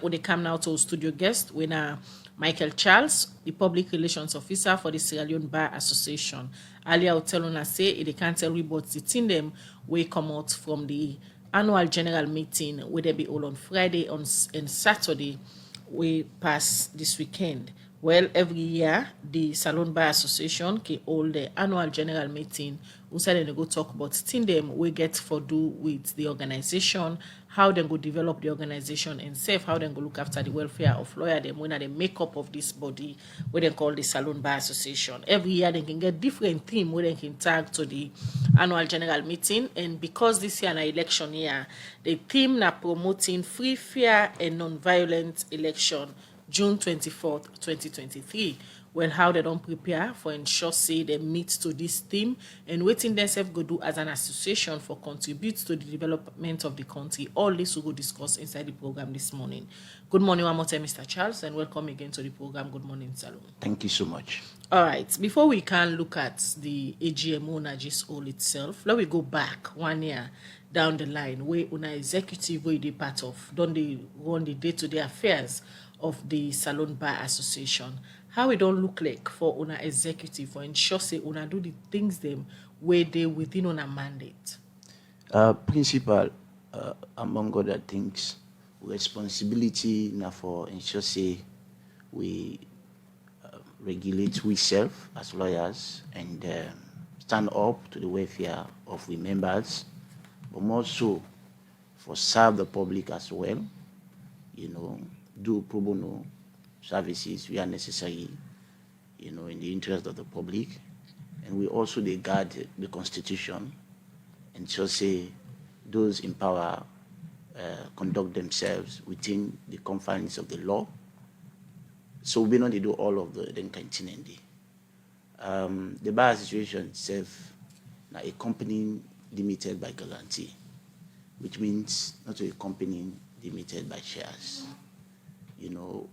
When they come now to studio guest, when Michael Charles, the public relations officer for the Sierra Leone Bar Association. Earlier, I tell una say they can't tell we but the team them we come out from the annual general meeting where they be all on Friday and Saturday we pass this weekend. Well, every year, the Salon Bar Association can hold the annual general meeting. We said they go talk about thing them we get for do with the organization, how they go develop the organization and safe, how they go look after the welfare of lawyer them when they make up of this body, what they call the Salon Bar Association. Every year they can get different theme where they can tag to the annual general meeting. And because this year an election year, the theme na promoting free, fair and non-violent election June 24th, 2023. Well, how they don't prepare for ensure say they meet to this theme and waiting themselves go do as an association for contribute to the development of the country. All this we will discuss inside the program this morning. Good morning one more time, Mr. Charles, and welcome again to the program. Good morning, Salon. Thank you so much. All right, before we can look at the AGMO Najis all itself, let me go back 1 year down the line where una executive where they part of, don't they run the day-to-day affairs of the Salon Bar Association. How it don't look like for una executive for ensure say una do the things them where they within una mandate. Principal, among other things, responsibility now for ensure say we regulate ourselves as lawyers and stand up to the welfare of we members, but more so for serve the public as well, do pro bono services where necessary, in the interest of the public. And we also they guard the Constitution and so say those in power conduct themselves within the confines of the law. So we not do all of the continent. The bar association itself now a company limited by guarantee, which means not a company limited by shares.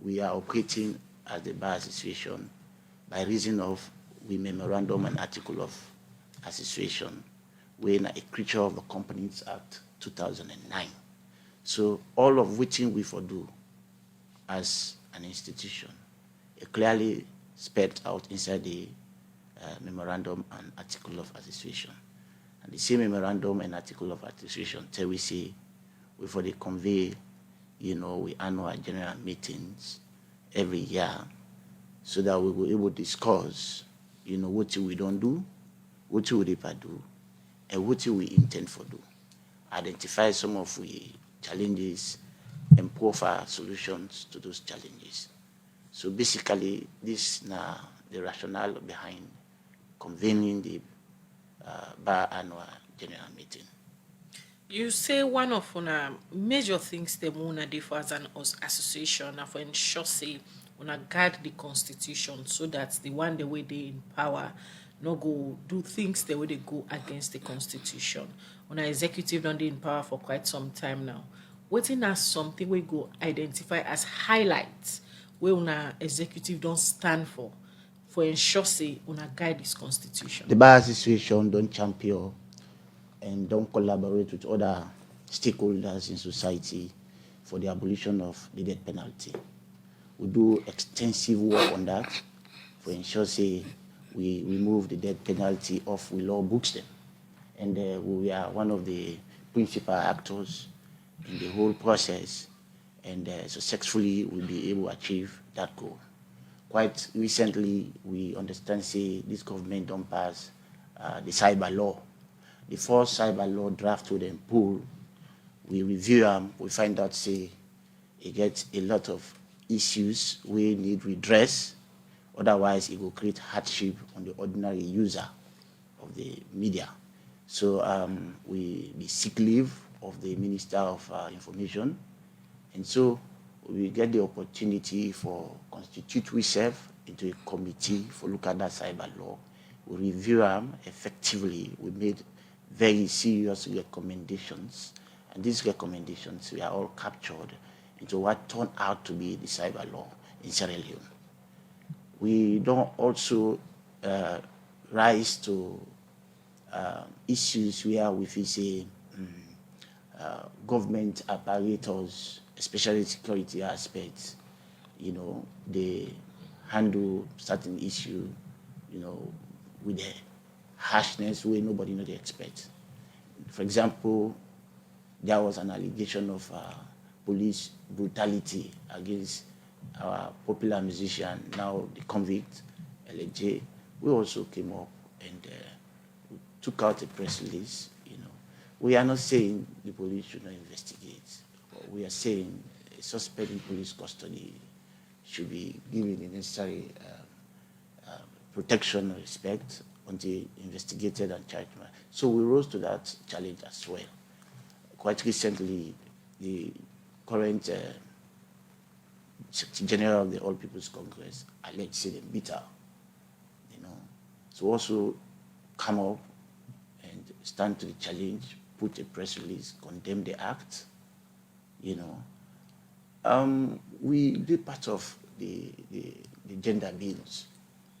We are operating as the bar association by reason of we memorandum and article of association, when a creature of the Companies Act 2009. So all of which we for do as an institution, it clearly spelled out inside the memorandum and article of association. And the same memorandum and article of association tell we say we for the convey, we annual general meetings every year so that we will able to discuss, what we don't do, what we do, and what we intend for do. Identify some of the challenges and profile solutions to those challenges. So basically, this is now the rationale behind convening the bar annual general meeting. You say one of una major things they wanna do for as an association and for ensure say una guard the constitution so that the one the way they in power no go do things the way they go against the constitution. Una executive don't in power for quite some time now. Waiting as something we go identify as highlights where una executive don't stand for ensure say una guide this constitution. The bar association don't champion and don't collaborate with other stakeholders in society for the abolition of the death penalty. We do extensive work on that for ensure say we remove the death penalty off we law books them. And we are one of the principal actors in the whole process, and successfully we'll be able to achieve that goal. Quite recently, we understand say this government don't pass the cyber law. The first cyber law draft to them pool, we review them, we find out say it gets a lot of issues we need redress, otherwise it will create hardship on the ordinary user of the media. So we seek leave of the Minister of Information, and so we get the opportunity for constitute ourselves into a committee for look at that cyber law. We review them effectively. We made very serious recommendations, and these recommendations we are all captured into what turned out to be the cyber law in Sierra Leone. We don't also rise to issues where we feel say government apparatus, especially security aspects, they handle certain issue, with a harshness where nobody knows they expect. For example, there was an allegation of police brutality against our popular musician, now the convict, LJ. We also came up and took out a press release. We are not saying the police should not investigate. We are saying a suspect in police custody should be given the necessary protection and respect until investigated and charged. So we rose to that challenge as well. Quite recently, the current Secretary General of the All People's Congress, alleged Sidem Bitter, so also come up and stand to the challenge, put a press release, condemn the act. We did part of the gender bills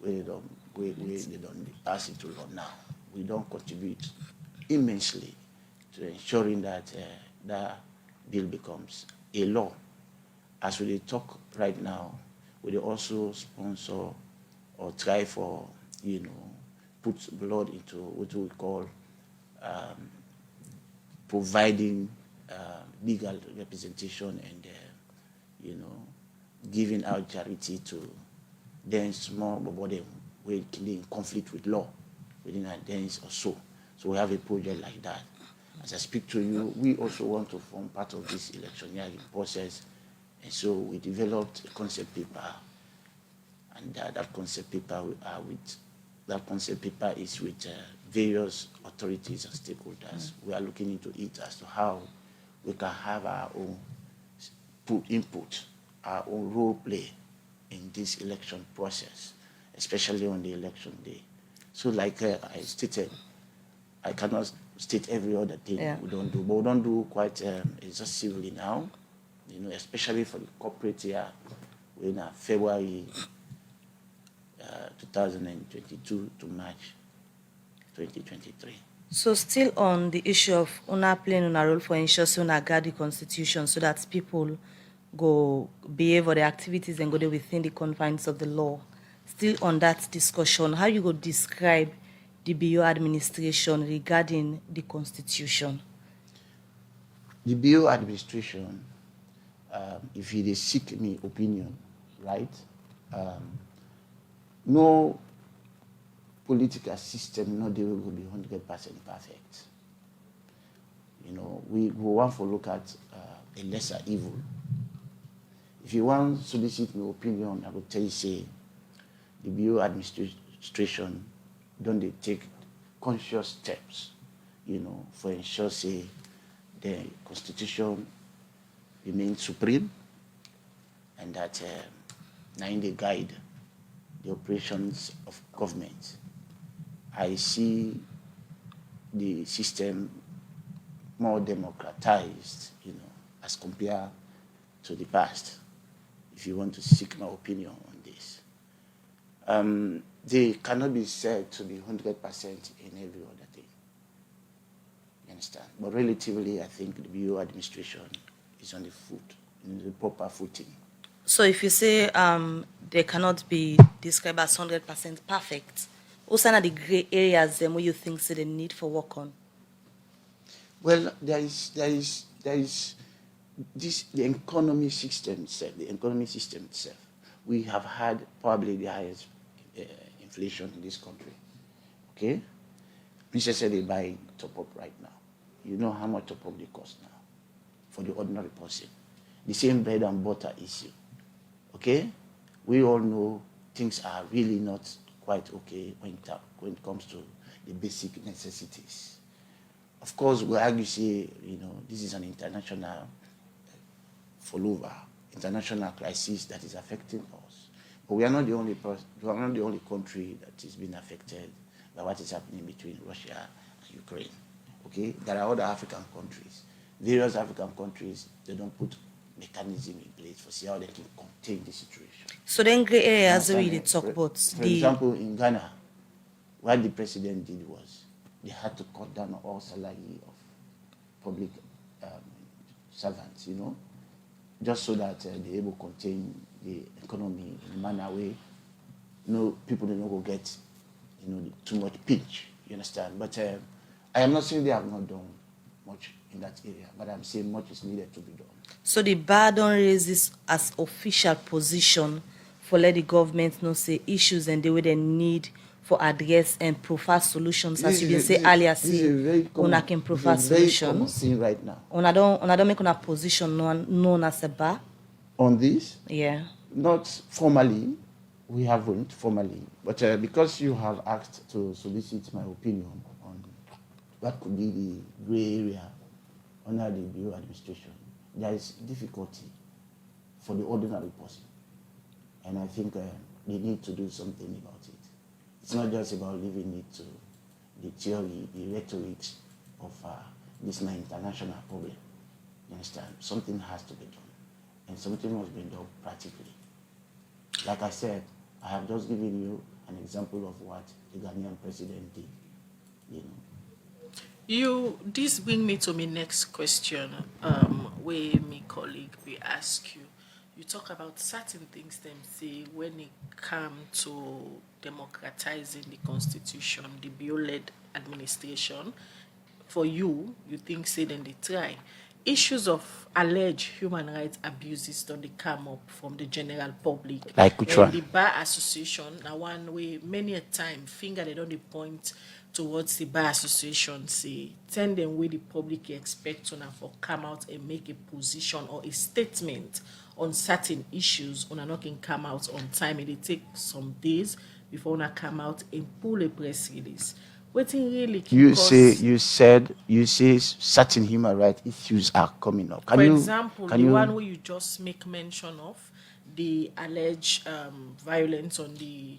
where they don't pass into law now. We don't contribute immensely to ensuring that that bill becomes a law. As we talk right now, we also sponsor or try for, put blood into what we call providing legal representation and, giving out charity to then small body where it can be in conflict with law within a days or so. So we have a project like that. As I speak to you, we also want to form part of this electioneering process. And so we developed a concept paper, and that concept paper is with various authorities and stakeholders. We are looking into it as to how we can have our own input, our own role play in this election process, especially on the election day. So like I stated, I cannot state every other thing we don't do, but we don't do quite exhaustively now, especially for the corporate year, we're in February 2022 to March 2023. So still on the issue of UNA playing a role for ensuring UNA guard the constitution so that people go behave or the activities and go there within the confines of the law. Still on that discussion, how you go describe the BO administration regarding the constitution? The BO administration, if you seek me opinion, right? No political system, no they will be 100% perfect. We want to look at a lesser evil. If you want to solicit my opinion, I would tell you, say, the BO administration don't they take conscious steps, for ensure, say, the constitution remains supreme and that now they guide the operations of government. I see the system more democratized, as compared to the past, if you want to seek my opinion on this. They cannot be said to be 100% in every other thing. You understand? But relatively, I think the BO administration is on the proper footing. So if you say they cannot be described as 100% perfect, what are the gray areas where you think so they need for work on? Well, there is this the economy system itself. We have had probably the highest inflation in this country. Okay, Mr. said they buy top up right now. You know how much top up they cost now for the ordinary person. The same bread and butter issue. Okay, we all know things are really not quite okay when it comes to the basic necessities. Of course, we argue, say, this is an international international crisis that is affecting us. But we are not the only country that is being affected by what is happening between Russia and Ukraine. Okay, there are other African countries. Various African countries, they don't put mechanism in place for see how they can contain the situation. So then gray areas we really talk about. For example, in Ghana, what the president did was they had to cut down all salary of public servants, just so that they're able to contain the economy in a manner where people don't go get too much pinch. You understand? But I am not saying they have not done much in that area, but I'm saying much is needed to be done. So the bar don't raise this as official position for let the government know say issues and the way they need for address and provide solutions, as you been say earlier. See, una can provide solutions. Thing right now. Una don't make una position known as a bar. On this? Yeah. Not formally. We haven't formally, but because you have asked to solicit my opinion on what could be the gray area under the Bureau administration, there is difficulty for the ordinary person. And I think they need to do something about it. It's not just about leaving it to the theory, the rhetorics of this my international problem. You understand? Something has to be done. And something must be done practically. Like I said, I have just given you an example of what the Ghanaian president did. This bring me to my next question, where my colleague will ask you. You talk about certain things them say when it come to democratizing the constitution, the Bureau-led administration. For you think say then they try. Issues of alleged human rights abuses don't they come up from the general public. Like which one? The Bar Association, now one way many a time finger they don't point towards the Bar Association, say tell them where the public expect to now for come out and make a position or a statement on certain issues on not can come out on time, and they take some days before una come out and pull a press release. Really you say certain human rights issues are coming up. For example, the one where you just make mention of the alleged violence on the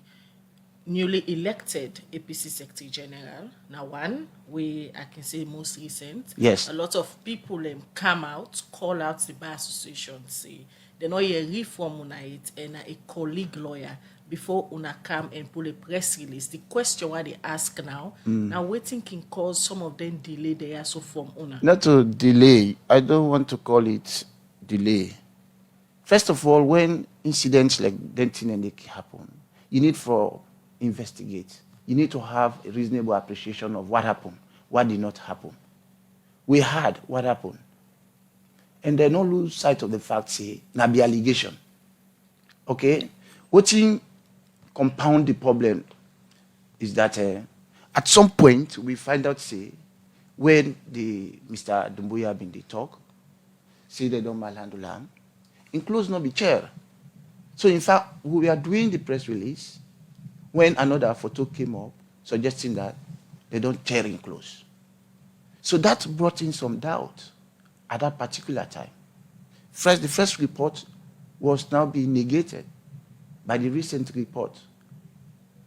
newly elected APC Secretary General. Now one where I can say most recent. Yes. A lot of people come out, call out the Bar Association, say they know a reform on it and a colleague lawyer before una come and pull a press release. The question what they ask now waiting can cause some of them delay there so from una. Not to delay. I don't want to call it delay. First of all, when incidents like Denton and Nick happen, you need for investigate. You need to have a reasonable appreciation of what happened, what did not happen. We had what happened. And then don't lose sight of the fact, say, na be allegation. Okay? What's compound the problem is that at some point we find out, say, when the Mr. Dumbuya been the talk, say they don't malhandle them, enclose no be chair. So in fact, we were doing the press release when another photo came up suggesting that they don't chair enclose. So that brought in some doubt at that particular time. The first report was now being negated by the recent report.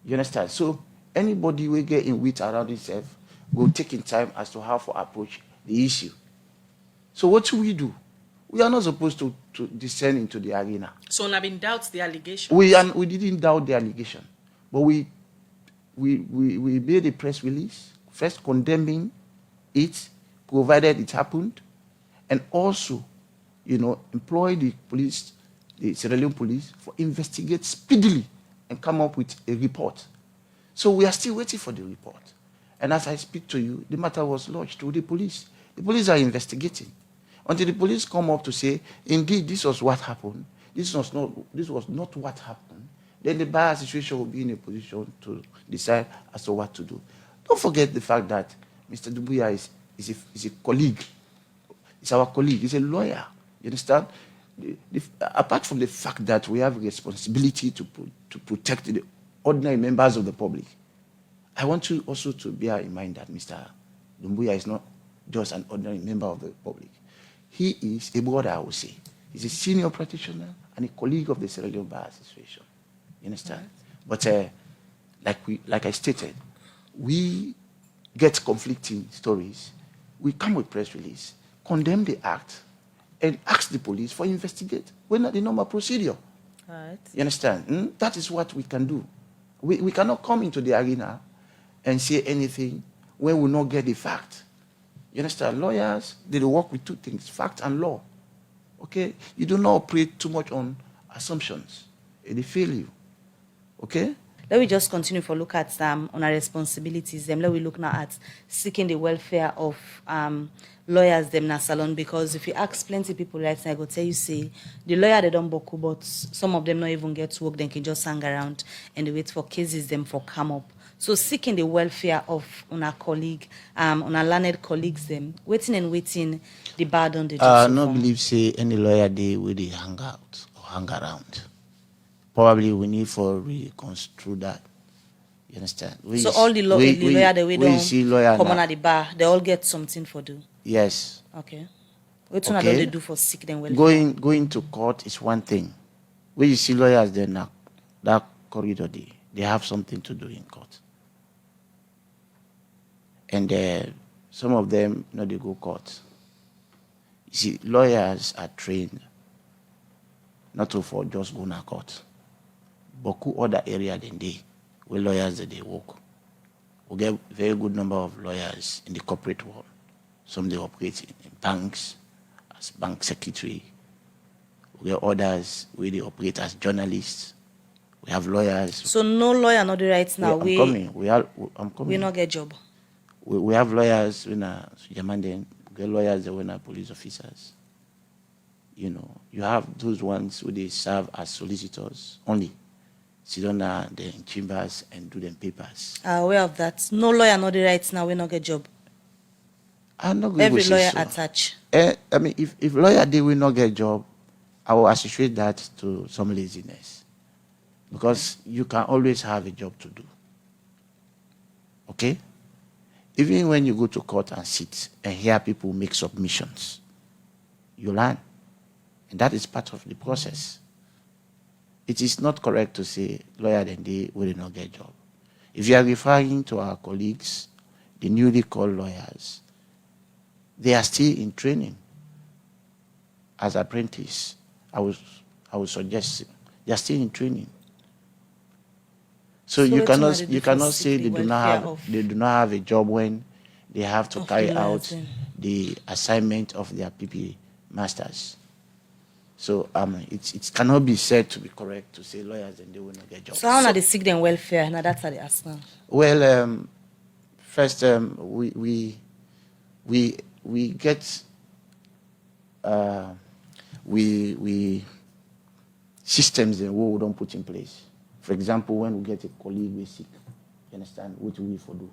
You understand? So anybody will get in wit around himself will take in time as to how to approach the issue. So what do? We are not supposed to descend into the arena. So now been doubts the allegation. We didn't doubt the allegation, but we made a press release first condemning it, provided it happened, and also, employ the police, the Sierra Leone police, for investigate speedily and come up with a report. So we are still waiting for the report. And as I speak to you, the matter was lodged to the police. The police are investigating. Until the police come up to say, indeed, this was what happened. This was not what happened. Then the Bar Association will be in a position to decide as to what to do. Don't forget the fact that Mr. Dubuya is a colleague. He's our colleague. He's a lawyer. You understand? Apart from the fact that we have a responsibility to protect the ordinary members of the public, I want you also to bear in mind that Mr. Dumbuya is not just an ordinary member of the public. He is a brother, I would say. He's a senior practitioner and a colleague of the Sierra Leone Bar Association. You understand? But like I stated, we get conflicting stories. We come with press release, condemn the act, and ask the police for investigate. We're not the normal procedure. Right. You understand? That is what we can do. We cannot come into the arena and say anything when we not get the fact. You understand? Lawyers, they work with two things, fact and law. Okay? You do not operate too much on assumptions. They fail you. Okay? Let me just continue for look at on our responsibilities. Let we look now at seeking the welfare of lawyers them na salon, because if you ask plenty people right now, I go tell you say the lawyer they don't boku, but some of them not even get to work, they can just hang around and they wait for cases them for come up. So seeking the welfare of on our colleague, on our learned colleagues them, waiting the bar on the do I so not far. believe say any lawyer they will they hang out or hang around. Probably we need for reconstruct that. You understand? So all the lawyer that we don't see lawyer come on now. at the bar, they all get something for do. Yes. Okay. What one Okay. don't they do for sick them welfare? Going to court is one thing. When you see lawyers there now, that corridor they have something to do in court. And some of them they go court. You see, lawyers are trained not to for just go to court. But other area than they, where lawyers that they work. We get very good number of lawyers in the corporate world. Some they operate in banks as bank secretary. We have others where they operate as journalists. We have lawyers. So no lawyer not the right now. I'm coming. I'm coming. We not get job. We have lawyers when we get lawyers that when police officers. You know, you have those ones who they serve as solicitors only. Sit down there in chambers and do them papers. Aware of that. No lawyer not the right now. We not get job. I'm not going Every to say lawyer so. attach. I mean, if lawyer they will not get job, I will associate that to some laziness, because you can always have a job to do. Okay, even when you go to court and sit and hear people make submissions, you learn, and that is part of the process. It is not correct to say lawyer then they will not get job. If you are referring to our colleagues, the newly called lawyers, they are still in training as apprentices. I would suggest they are still in training. So you cannot say they do not have a job when they have to carry out the assignment of their PP masters. So it cannot be said to be correct to say lawyers and they will not get jobs. So how are they seek them welfare? Now that's how they ask now. Well, first we get we systems that we don't put in place. For example, when we get a colleague we sick, you understand what we for do.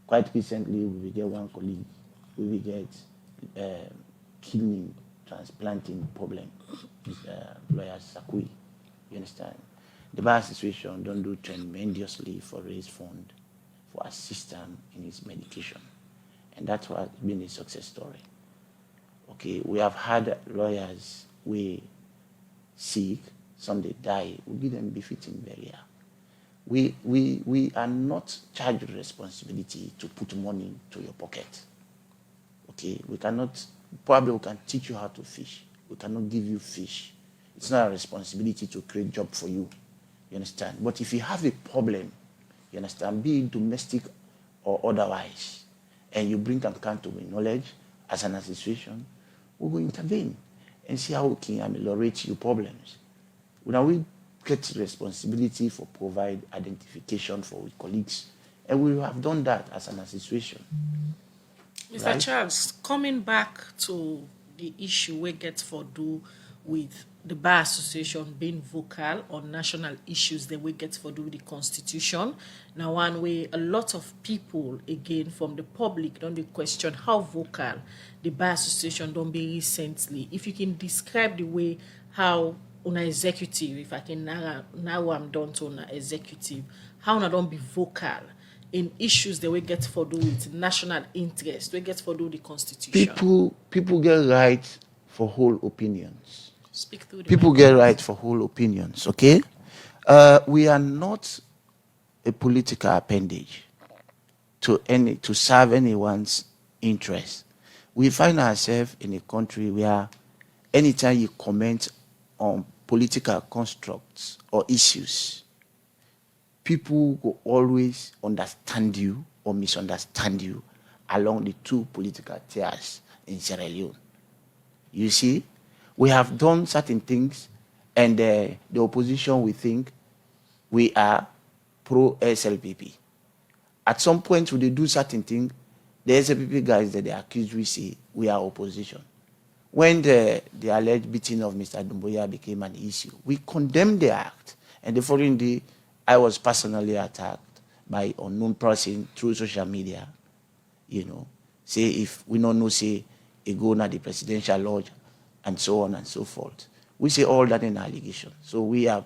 Quite recently, we get one colleague we will get kidney transplanting problem. Lawyer Sakui, you understand. The bar situation don't do tremendously for raise fund for assist him in his medication, and that's what has been a success story. Okay, we have had lawyers we sick, some they die, we give them befitting burial. We are not charged with responsibility to put money to your pocket. Okay, we cannot, probably we can teach you how to fish. We cannot give you fish. It's not a responsibility to create job for you. You understand? But if you have a problem, you understand, be it domestic or otherwise, and you bring account to knowledge as an association, we will intervene and see how we can ameliorate your problems. Now we get responsibility for provide identification for our colleagues, and we have done that as an association. Mr. Right? Charles, coming back to the issue we get for do with the Bar Association being vocal on national issues that we get for do with the Constitution. Now, one way a lot of people, again, from the public, don't they question how vocal the Bar Association don't be recently. If you can describe the way how on an executive, if I can now I'm down to an executive, how I don't be vocal in issues that we get for do with national interest, we get for do the Constitution. People get right for whole opinions. Speak through the People mic. get right for whole opinions, okay? We are not a political appendage to serve anyone's interest. We find ourselves in a country where anytime you comment on political constructs or issues, people will always understand you or misunderstand you along the two political tiers in Sierra Leone. You see, We have done certain things, and the opposition, we think we are pro-SLPP. At some point, when they do certain things, the SLPP guys that they accuse, we say we are opposition. When the alleged beating of Mr. Dumboya became an issue, we condemned the act. And the following day, I was personally attacked by unknown person through social media. Say if we don't know, say, a go na the presidential lodge, and so on and so forth. We say all that in allegation. So we have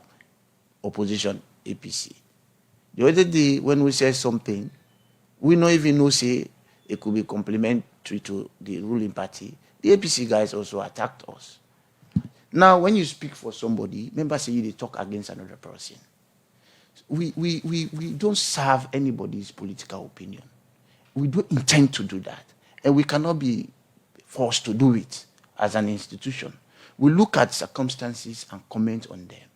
opposition APC. The other day, when we say something, we don't even know, say, it could be complementary to the ruling party. The APC guys also attacked us. Now, when you speak for somebody, members say they talk against another person. We don't serve anybody's political opinion. We don't intend to do that. And we cannot be forced to do it as an institution. We look at circumstances and comment on them.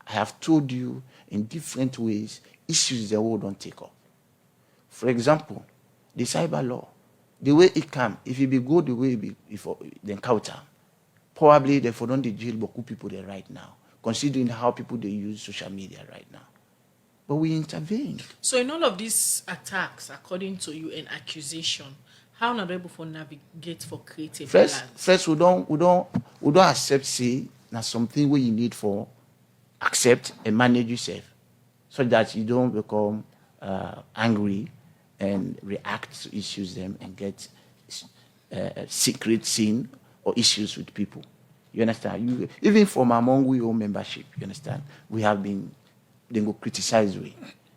I have told you in different ways issues the world don't take up. For example, the cyber law, the way it came, if it be go the way it be before the encounter, probably they for don't jail beaucoup people there right now, considering how people they use social media right now. But we intervened. So in all of these attacks, according to you, and accusation, how not able for navigate for creative balance? First, we don't accept, say, that's something where you need for accept and manage yourself, so that you don't become angry and react to issues them and get secret sin or issues with people. You understand? Even from among we own membership, you understand? We have been, they go criticize we.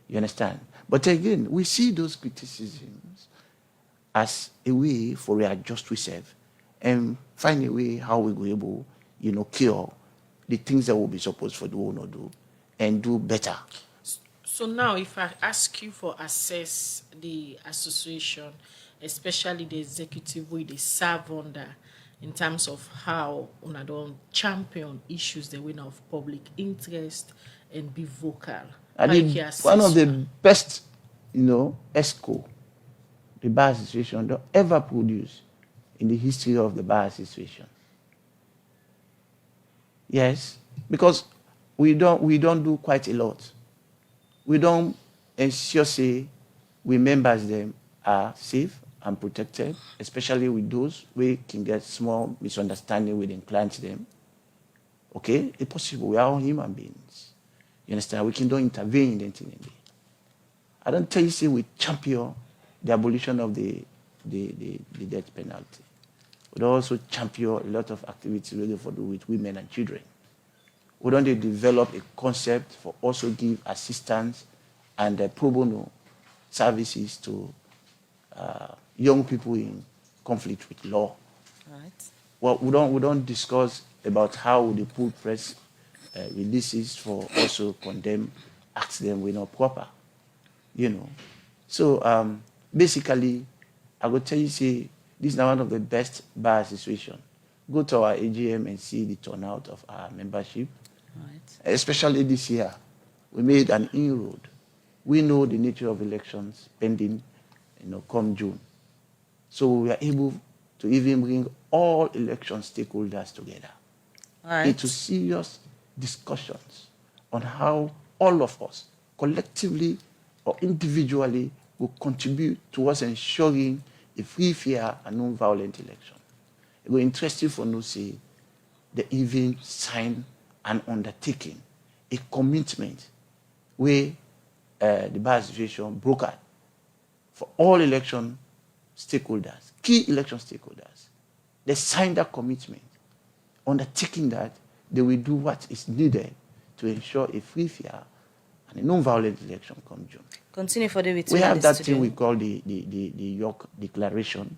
You understand? But again, we see those criticisms as a way for readjust ourselves and find a way how we go able, cure the things that we'll be supposed for do or not do and do better. So now, if I ask you for assess the association, especially the executive way they serve under, in terms of how una don't champion issues the winner of public interest and be vocal. I think one of the best, ESCO, the bar association, don't ever produce in the history of the bar association. Yes, because we don't do quite a lot. We don't ensure, say, we members them are safe and protected, especially with those we can get small misunderstanding with clients them. Okay, it's possible. We are all human beings. You understand? We can don't intervene in anything. I don't tell you, say, we champion the abolition of the death penalty. We also champion a lot of activities really for do with women and children. We don't develop a concept for also give assistance and pro bono services to young people in conflict with law. Right. Well, we don't discuss about how they pull press releases for also condemn acts them we're not proper. So basically, I will tell you, say, this is now one of the best bar association. Go to our AGM and see the turnout of our membership. Right. Especially this year, we made an inroad. We know the nature of elections pending, come June. So we are able to even bring all election stakeholders together into serious discussions on how all of us, collectively or individually, will contribute towards ensuring a free, fair, and non-violent election. It will interest you for no say they even sign an undertaking, a commitment where the bar association brokered for all election stakeholders, key election stakeholders. They signed that commitment, undertaking that they will do what is needed to ensure a free, fair, and a non-violent election come June. Continue for the week. We have that thing we call the York Declaration,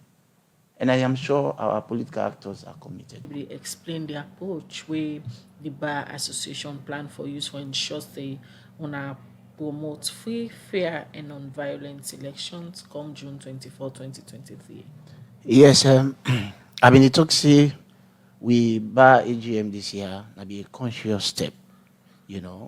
and I am sure our political actors are committed. They explain the approach where the Bar Association plan for use for ensure they wanna promote free, fair, and non-violent elections come June 24, 2023. Yes, I mean, it say we bar AGM this year, that be a conscious step,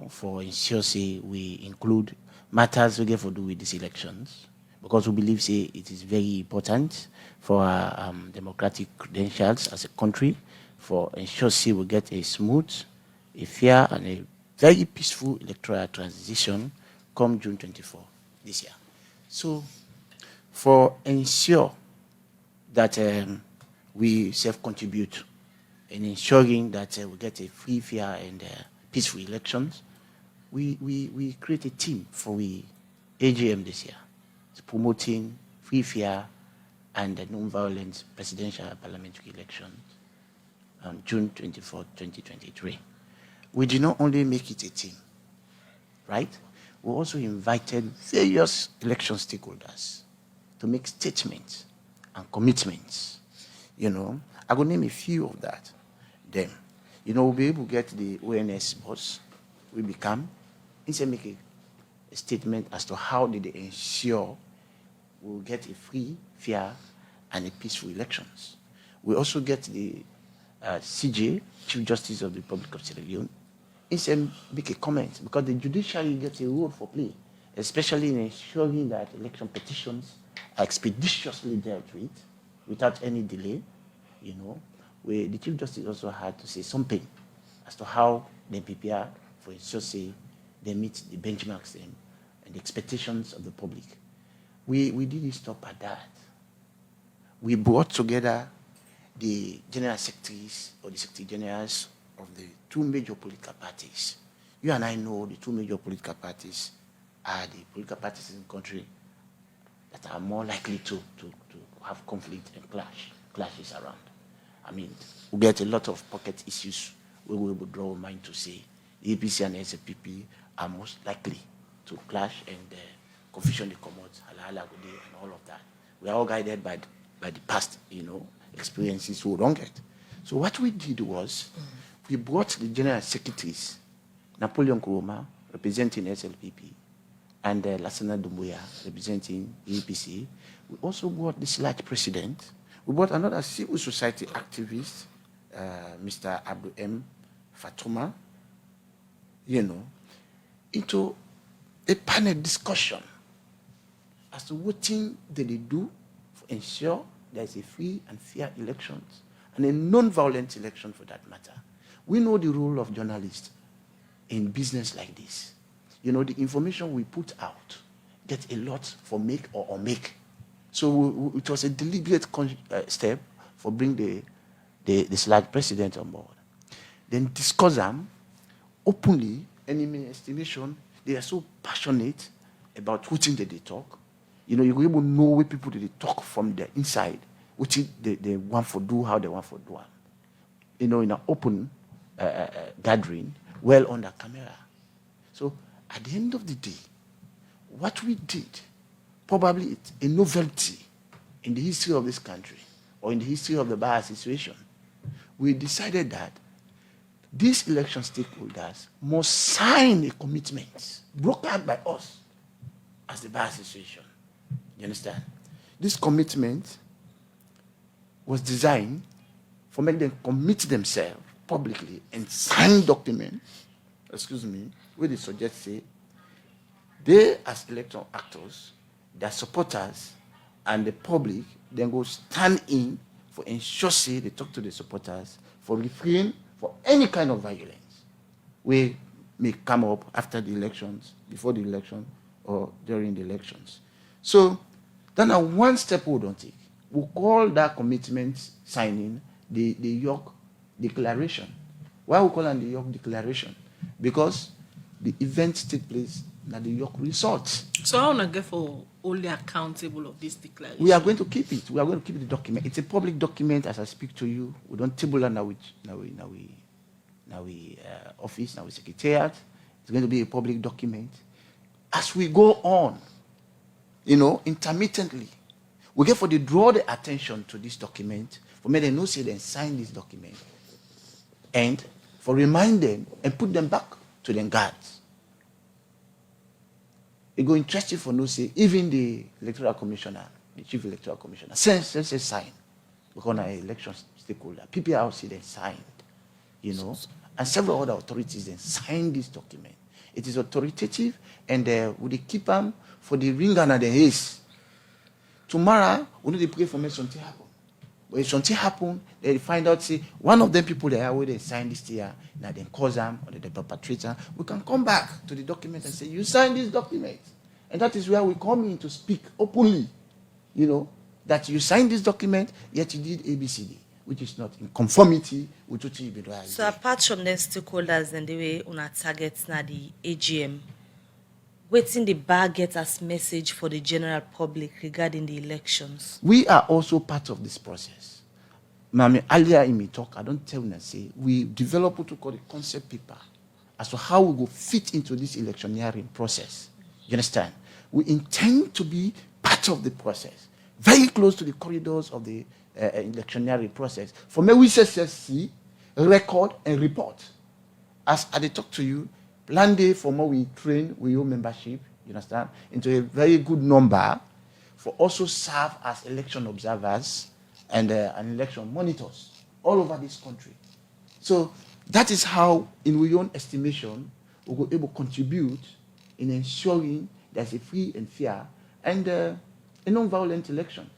for ensure, say, we include matters we get for do with these elections, because we believe, say, it is very important for our democratic credentials as a country for ensure say we get a smooth, a fair, and a very peaceful electoral transition come June 24 this year. So, for ensure that we self-contribute in ensuring that we get a free, fair, and peaceful elections, we create a team for we AGM this year. It's promoting free, fair, and non-violent presidential and parliamentary elections on June 24, 2023. We did not only make it a team, right? We also invited various election stakeholders to make statements and commitments. You know, I will name a few of that. Then, you know, we'll be able to get the ONS boss, we become, instead make a statement as to how did they ensure we'll get a free, fair, and a peaceful elections. We also get the CJ, Chief Justice of the Republic of Sierra Leone, instead make a comment, because the judiciary gets a role for play, especially in ensuring that election petitions are expeditiously dealt with without any delay. You know, where the Chief Justice also had to say something as to how they prepare for ensure say they meet the benchmarks and the expectations of the public. We didn't stop at that. We brought together the general secretaries or the secretary generals of the two major political parties. You and I know the two major political parties are the political parties in the country that are more likely to have conflict and clashes around. I mean, we get a lot of pocket issues where we would draw a mind to say the APC and the SFPP are most likely to clash, and confusion they come out, and all of that. We are all guided by the past, you know, experiences so wrong it. So what we did was we brought the general secretaries, Napoleon Kuroma, representing SLPP, and Lassana Dumbuya, representing APC. We also brought the select president. We brought another civil society activist, Mr. Abdul M. Fatuma, you know, into a panel discussion as to what thing they do to ensure there is a free and fair elections and a non-violent election for that matter. We know the role of journalists in business like this. You know, the information we put out gets a lot for make or unmake. So it was a deliberate step for bring the select president on board. Then discuss them openly, and in my estimation, they are so passionate about who think that they talk. You know, you will able to know where people that they talk from their inside, which they want to do, how they want to do it. You know, in an open gathering, well under camera. So at the end of the day, what we did, probably it's a novelty in the history of this country or in the history of the bar situation. We decided that these election stakeholders must sign a commitment brokered by us as the bar association. You understand? This commitment was designed for making them commit themselves publicly and sign documents, where they suggest say, they as election actors, their supporters, and the public then go stand in for ensure say they talk to the supporters for refrain for any kind of violence we may come up after the elections, before the election, or during the elections. So then one step we don't take. We call that commitment signing the York Declaration. Why we call it the York Declaration? Because the events take place at the York Resort. So I want to get for only accountable of this declaration. We are going to keep it. We are going to keep the document. It's a public document as I speak to you. We don't table it now we office, now we secretariat. It's going to be a public document. As we go on, you know, intermittently, we get for the draw the attention to this document, for me they know say then sign this document, and for remind them and put them back to their guards. It go interesting for no say even the electoral commissioner, the chief electoral commissioner, say sign because an election stakeholder, PPRC then signed, you know, and several other authorities then signed this document. It is authoritative, and we keep them for the ring and the haze. Tomorrow, we need to pray for me something happen. But if something happen, they find out, say, one of them people there where they sign this here, now then cause them or the perpetrator, we can come back to the document and say, you signed this document. And that is where we come in to speak openly, that you signed this document, yet you did ABCD, which is not in conformity with what you be doing. So apart from the stakeholders and the way una targets na the AGM, waiting the bar get as message for the general public regarding the elections. We are also part of this process. Mami, earlier in my talk, I don't tell you, say, we develop what we call the concept paper as to how we go fit into this electioneering process. You understand? We intend to be part of the process, very close to the corridors of the electioneering process. For me, we see, record and report. As I talk to you, plan day for more we train with your membership, you understand, into a very good number for also serve as election observers and election monitors all over this country. So that is how, in our own estimation, we will be able to contribute in ensuring there's a free and fair and a non-violent elections.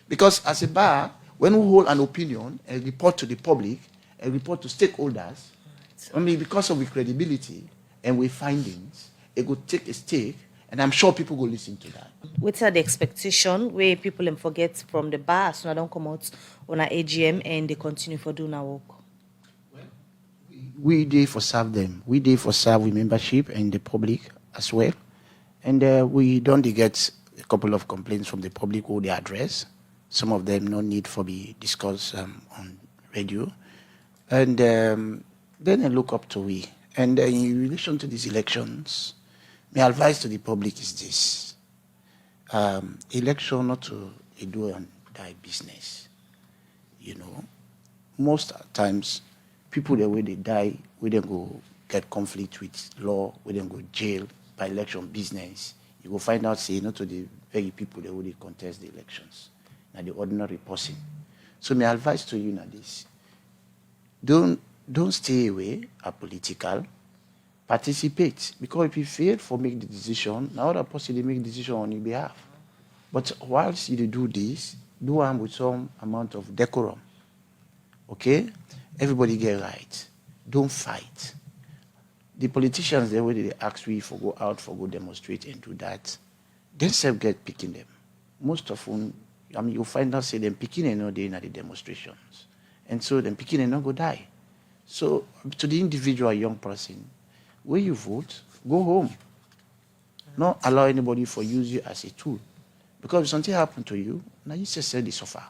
Because as a bar, when we hold an opinion and report to the public and report to stakeholders, because of the credibility and with findings, it will take a stake, and I'm sure people will listen to that. What's the expectation where people forget from the bar so they don't come out on an AGM and they continue for doing our work? We there for serve them. We there for serve with membership and the public as well. And we don't get a couple of complaints from the public who they address. Some of them no need for be discussed on radio. And then I look up to we. And in relation to these elections, my advice to the public is this. Election not to do and die business. Most times, people the way they die, we then go get conflict with law, we then go jail by election business. You will find out, say, not to the very people that would contest the elections, now the ordinary person. So my advice to you now this: don't stay away apolitical. Participate, because if you fail for make the decision, now other person they make decision on your behalf. But whilst you do this, do them with some amount of decorum. Okay? Everybody get right. Don't fight. The politicians, the way they ask we for go out, for go demonstrate and do that, they self get picking them. Most often, you'll find out, say, them picking and not doing at the demonstrations. And so them picking and not go die. So to the individual young person, where you vote, go home. Not allow anybody for use you as a tool. Because if something happened to you, now you just say they suffer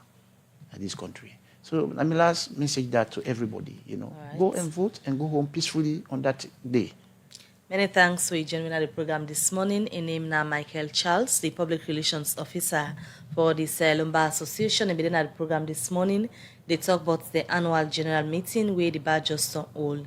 in this country. So let me last message that to everybody, Right. Go and vote and go home peacefully on that day. Many thanks for joining the program this morning. In name now Michael Charles, the Public Relations Officer for the Sierra Bar Association. And the program this morning, they talk about the annual general meeting where the bar just hold.